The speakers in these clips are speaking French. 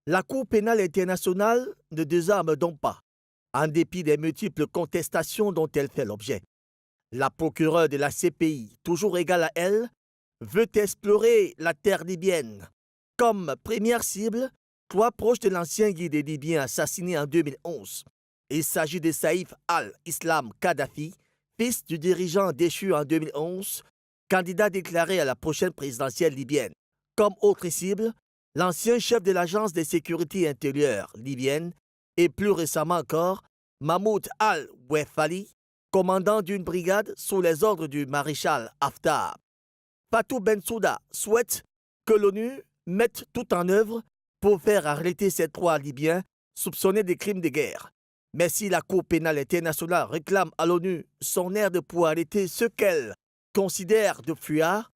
La Cour pénale internationale ne désarme donc pas, en dépit des multiples contestations dont elle fait l'objet. La procureure de la CPI, toujours égale à elle, veut explorer la terre libyenne. Comme première cible, trois proches de l'ancien guide libyen assassiné en 2011. Il s'agit de Saïf al-Islam Kadhafi, fils du dirigeant déchu en 2011, candidat déclaré à la prochaine présidentielle libyenne. Comme autre cible, l'ancien chef de l'agence de sécurité intérieure libyenne et plus récemment encore, Mahmoud al-Wefali, commandant d'une brigade sous les ordres du maréchal Haftar. Fatou Bensouda souhaite que l'ONU mette tout en œuvre pour faire arrêter ces trois Libyens soupçonnés de crimes de guerre. Mais si la Cour pénale internationale réclame à l'ONU son aide pour arrêter ceux qu'elle considère de fuyards,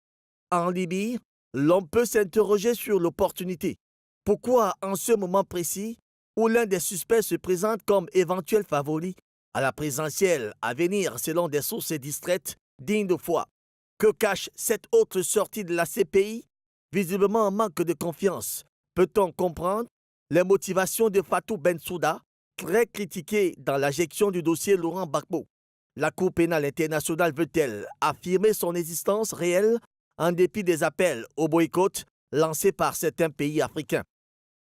en Libye, l'on peut s'interroger sur l'opportunité. Pourquoi, en ce moment précis, où l'un des suspects se présente comme éventuel favori à la présidentielle à venir selon des sources distraites dignes de foi? Que cache cette autre sortie de la CPI? Visiblement en manque de confiance. Peut-on comprendre les motivations de Fatou Bensouda, très critiqué dans la gestion du dossier Laurent Gbagbo? La Cour pénale internationale veut-elle affirmer son existence réelle en dépit des appels au boycott lancés par certains pays africains?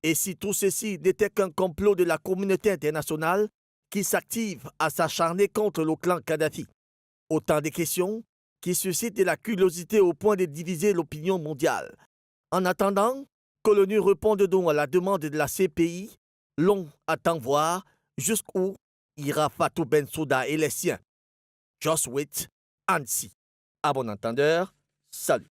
Et si tout ceci n'était qu'un complot de la communauté internationale qui s'active à s'acharner contre le clan Kadhafi? Autant de questions qui suscitent de la curiosité au point de diviser l'opinion mondiale. En attendant que l'ONU réponde donc à la demande de la CPI, l'on attend voir jusqu'où ira Fatou Bensouda et les siens. Joss Witt, Annecy. À bon entendeur, salut.